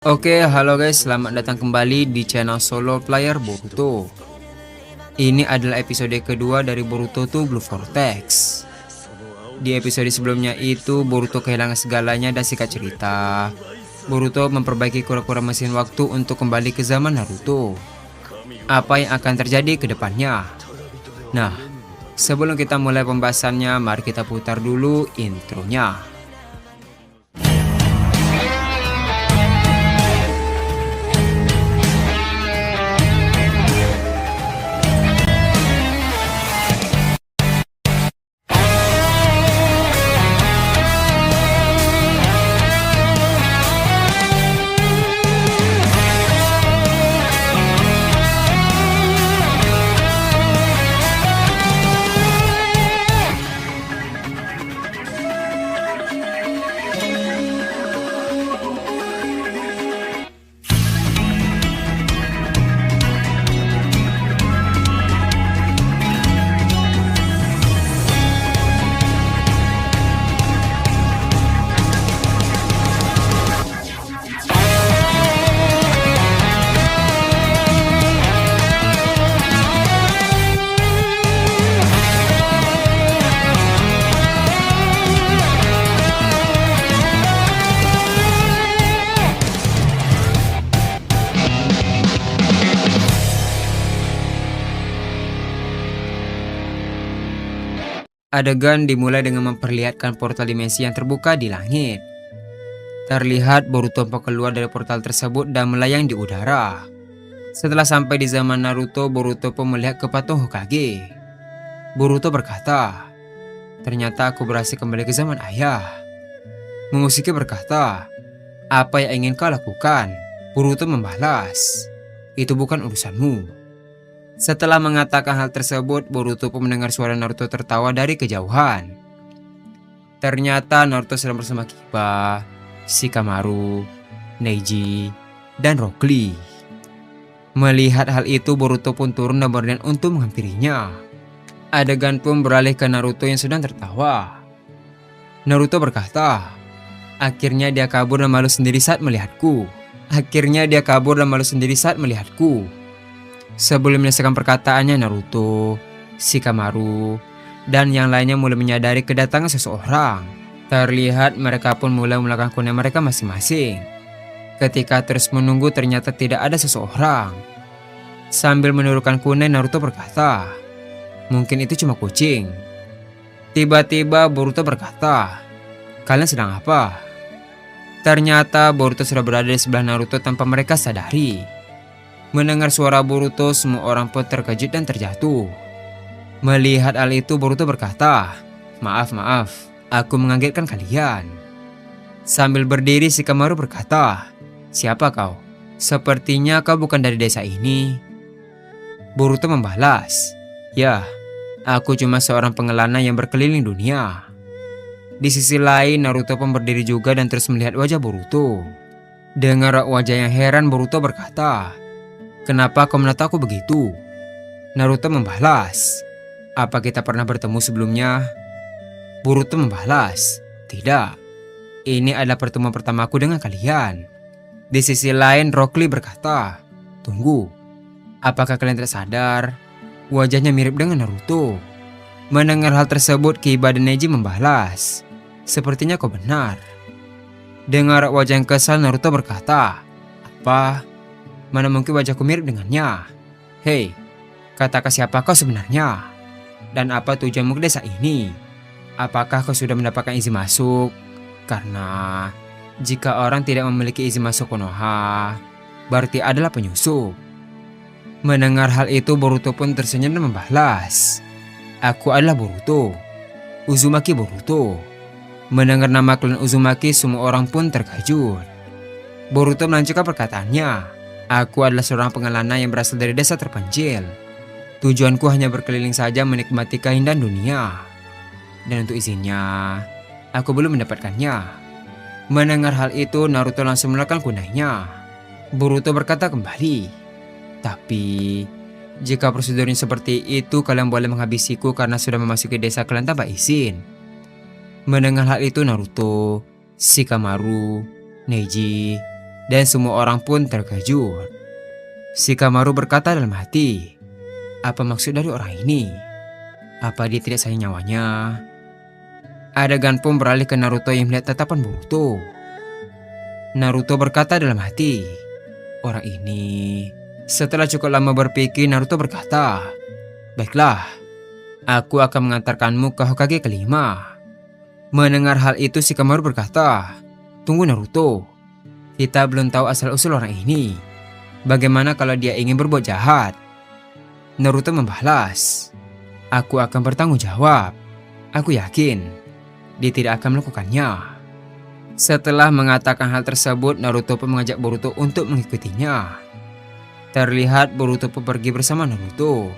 Oke, halo guys, selamat datang kembali di channel solo player Boruto. Ini adalah episode kedua dari Boruto to Blue Vortex. Di episode sebelumnya itu Boruto kehilangan segalanya dan singkat cerita, Boruto memperbaiki kura-kura mesin waktu untuk kembali ke zaman Naruto. Apa yang akan terjadi ke depannya? Nah, sebelum kita mulai pembahasannya, mari kita putar dulu intronya. Adegan dimulai dengan memperlihatkan portal dimensi yang terbuka di langit. Terlihat Boruto keluar dari portal tersebut dan melayang di udara. Setelah sampai di zaman Naruto, Boruto pun melihat ke patung Hokage. Boruto berkata, "Ternyata aku berhasil kembali ke zaman ayah." Momoshiki berkata, "Apa yang ingin kau lakukan?" Boruto membalas, "Itu bukan urusanmu." Setelah mengatakan hal tersebut, Boruto pun mendengar suara Naruto tertawa dari kejauhan. Ternyata Naruto sedang bersama Kiba, Shikamaru, Neji, dan Rock Lee. Melihat hal itu, Boruto pun turun dan berniat untuk menghampirinya. Adegan pun beralih ke Naruto yang sedang tertawa. Naruto berkata, "Akhirnya dia kabur dan malu sendiri saat melihatku. Akhirnya dia kabur dan malu sendiri saat melihatku." Sebelum menyelesaikan perkataannya, Naruto, Shikamaru, dan yang lainnya mulai menyadari kedatangan seseorang. Terlihat mereka pun mulai melakukan kunai mereka masing-masing. Ketika terus menunggu, ternyata tidak ada seseorang. Sambil menurunkan kunai, Naruto berkata, "Mungkin itu cuma kucing." Tiba-tiba Boruto berkata, "Kalian sedang apa?" Ternyata Boruto sudah berada di sebelah Naruto tanpa mereka sadari. Mendengar suara Boruto, semua orang pun terkejut dan terjatuh. Melihat hal itu, Boruto berkata, Maaf, aku mengagetkan kalian." Sambil berdiri, Shikamaru berkata, "Siapa kau? Sepertinya kau bukan dari desa ini." Boruto membalas, "Ya, aku cuma seorang pengelana yang berkeliling dunia." Di sisi lain, Naruto pun berdiri juga dan terus melihat wajah Boruto. Dengar wajah yang heran, Boruto berkata, "Kenapa kau menatapku begitu?" Naruto membalas, "Apa kita pernah bertemu sebelumnya?" Boruto membalas, "Tidak. Ini adalah pertemuan pertamaku dengan kalian." Di sisi lain, Rock Lee berkata, "Tunggu. Apakah kalian tidak sadar? Wajahnya mirip dengan Naruto." Mendengar hal tersebut, Kiba dan Neji membalas, "Sepertinya kau benar." Dengar wajah yang kesal, Naruto berkata, "Apa? Mana mungkin wajahku mirip dengannya? Hei, katakan siapa kau sebenarnya? Dan apa tujuanmu ke desa ini? Apakah kau sudah mendapatkan izin masuk? Karena jika orang tidak memiliki izin masuk Konoha, berarti adalah penyusup." Mendengar hal itu, Boruto pun tersenyum dan membalas, "Aku adalah Boruto, Uzumaki Boruto." Mendengar nama klan Uzumaki, semua orang pun terkejut. Boruto melanjutkan perkataannya, "Aku adalah seorang pengelana yang berasal dari desa terpencil. Tujuanku hanya berkeliling saja menikmati keindahan dunia. Dan untuk izinnya, aku belum mendapatkannya." Mendengar hal itu, Naruto langsung melakukan kunainya. Boruto berkata kembali, "Tapi, jika prosedurnya seperti itu, kalian boleh menghabisiku karena sudah memasuki desa kalian tanpa izin." Mendengar hal itu, Naruto, Shikamaru, Neji, dan semua orang pun terkejut. Shikamaru berkata dalam hati, apa maksud dari orang ini? Apa dia tidak sayang nyawanya? Adegan pun beralih ke Naruto yang melihat tatapan Boruto. Naruto berkata dalam hati, orang ini. Setelah cukup lama berpikir, Naruto berkata, baiklah, aku akan mengantarkanmu ke Hokage kelima. Mendengar hal itu, Shikamaru berkata, tunggu Naruto, kita belum tahu asal-usul orang ini. Bagaimana kalau dia ingin berbuat jahat? Naruto membalas, aku akan bertanggung jawab. Aku yakin dia tidak akan melakukannya. Setelah mengatakan hal tersebut, Naruto pun mengajak Boruto untuk mengikutinya. Terlihat Boruto pun pergi bersama Naruto.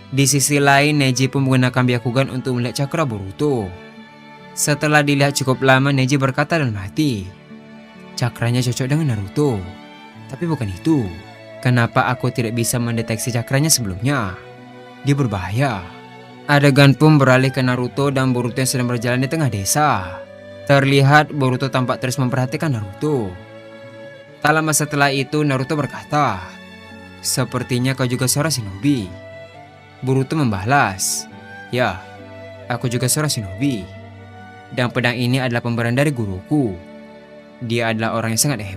Di sisi lain, Neji pun menggunakan Byakugan untuk melihat cakra Boruto. Setelah dilihat cukup lama, Neji berkata dalam hati, cakranya cocok dengan Naruto. Tapi bukan itu. Kenapa aku tidak bisa mendeteksi cakranya sebelumnya? Dia berbahaya. Adegan pun beralih ke Naruto dan Boruto yang sedang berjalan di tengah desa. Terlihat Boruto tampak terus memperhatikan Naruto. Tak lama setelah itu, Naruto berkata, sepertinya kau juga seorang shinobi. Boruto membalas, ya, aku juga seorang shinobi. Dan pedang ini adalah pemberian dari guruku. Dia adalah orang yang sangat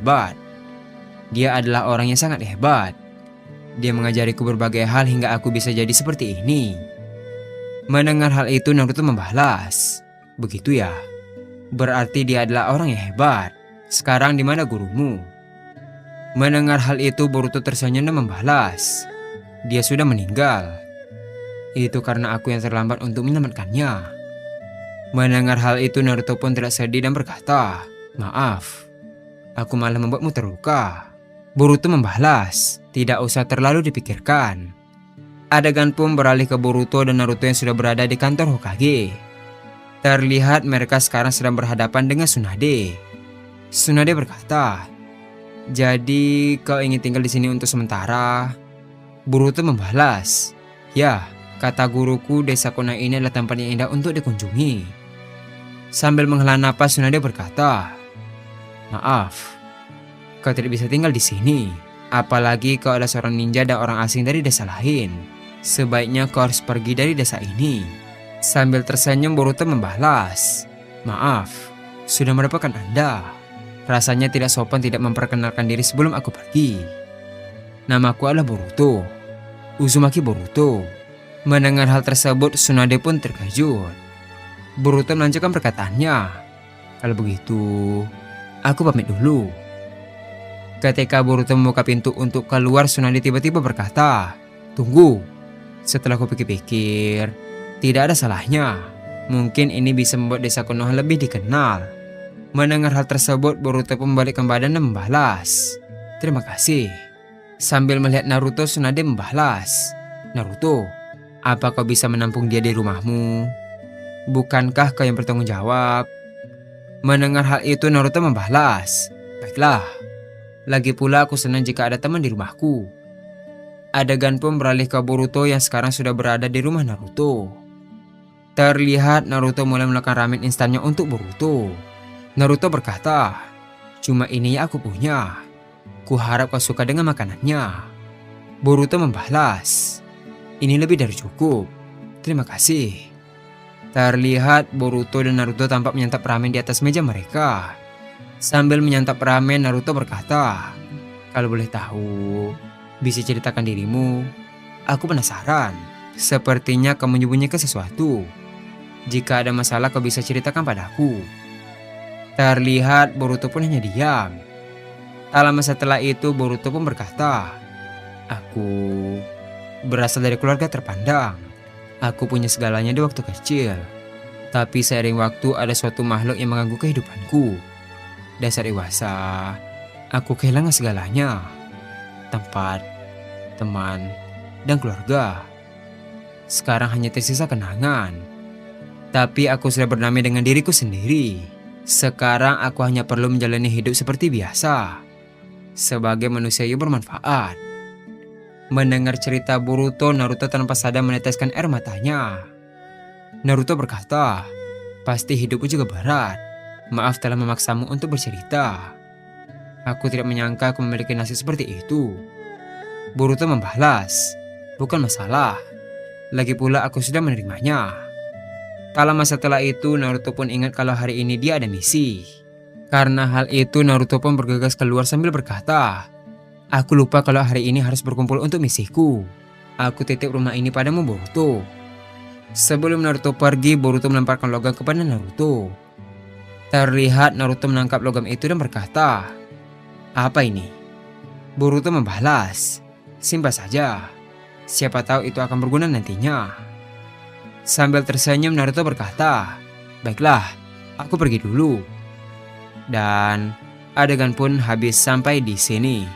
hebat. Dia mengajariku berbagai hal hingga aku bisa jadi seperti ini. Mendengar hal itu, Naruto membalas, begitu ya? Berarti dia adalah orang yang hebat. Sekarang di mana gurumu? Mendengar hal itu, Boruto tersenyum dan membalas, dia sudah meninggal. Itu karena aku yang terlambat untuk menyelamatkannya. Mendengar hal itu, Naruto pun tidak sedih dan berkata, maaf, aku malah membuatmu terluka. Boruto membalas, tidak usah terlalu dipikirkan. Adegan pun beralih ke Boruto dan Naruto yang sudah berada di kantor Hokage. Terlihat mereka sekarang sedang berhadapan dengan Tsunade. Tsunade berkata, jadi kau ingin tinggal di sini untuk sementara? Boruto membalas, ya, kata guruku desa Konoha ini adalah tempat yang indah untuk dikunjungi. Sambil menghela napas, Tsunade berkata, maaf, kau tidak bisa tinggal di sini. Apalagi kau adalah seorang ninja dan orang asing dari desa lain. Sebaiknya kau harus pergi dari desa ini. Sambil tersenyum, Boruto membalas, maaf, sudah merepotkan Anda. Rasanya tidak sopan tidak memperkenalkan diri sebelum aku pergi. Namaku adalah Boruto, Uzumaki Boruto. Mendengar hal tersebut, Tsunade pun terkejut. Boruto melanjutkan perkataannya, kalau begitu, aku pamit dulu. Ketika Boruto membuka pintu untuk keluar, Tsunade tiba-tiba berkata, tunggu. Setelah aku pikir-pikir, tidak ada salahnya. Mungkin ini bisa membuat desa Konoha lebih dikenal. Mendengar hal tersebut, Boruto pun membalikkan badan dan membalas, terima kasih. Sambil melihat Naruto, Tsunade membalas, Naruto, apa kau bisa menampung dia di rumahmu? Bukankah kau yang bertanggung jawab? Mendengar hal itu, Naruto membalas, baiklah. Lagi pula aku senang jika ada teman di rumahku. Adegan pun beralih ke Boruto yang sekarang sudah berada di rumah Naruto. Terlihat Naruto mulai melakukan ramen instannya untuk Boruto. Naruto berkata, cuma ini yang aku punya. Kuharap kau suka dengan makanannya. Boruto membalas, ini lebih dari cukup. Terima kasih. Terlihat Boruto dan Naruto tampak menyantap ramen di atas meja mereka. Sambil menyantap ramen, Naruto berkata, kalau boleh tahu, bisa ceritakan dirimu. Aku penasaran. Sepertinya kamu menyembunyikan sesuatu. Jika ada masalah kau bisa ceritakan padaku. Terlihat Boruto pun hanya diam. Tak lama setelah itu, Boruto pun berkata, aku berasal dari keluarga terpandang. Aku punya segalanya di waktu kecil. Tapi seiring waktu ada suatu makhluk yang mengganggu kehidupanku. Dasar dewasa, aku kehilangan segalanya. Tempat, teman, dan keluarga. Sekarang hanya tersisa kenangan. Tapi aku sudah berdamai dengan diriku sendiri. Sekarang aku hanya perlu menjalani hidup seperti biasa. Sebagai manusia yang bermanfaat. Mendengar cerita Boruto, Naruto tanpa sadar meneteskan air matanya. Naruto berkata, pasti hidupku juga berat. Maaf telah memaksamu untuk bercerita. Aku tidak menyangka aku memiliki nasib seperti itu. Boruto membalas, bukan masalah. Lagi pula aku sudah menerimanya. Tak lama setelah itu Naruto pun ingat kalau hari ini dia ada misi. Karena hal itu Naruto pun bergegas keluar sambil berkata, "Aku lupa kalau hari ini harus berkumpul untuk misiku. Aku titip rumah ini padamu Boruto." Sebelum Naruto pergi, Boruto melemparkan logam kepada Naruto. Terlihat Naruto menangkap logam itu dan berkata, "Apa ini?" Boruto membalas, "Simpan saja. Siapa tahu itu akan berguna nantinya." Sambil tersenyum Naruto berkata, "Baiklah, aku pergi dulu." Dan adegan pun habis sampai di sini.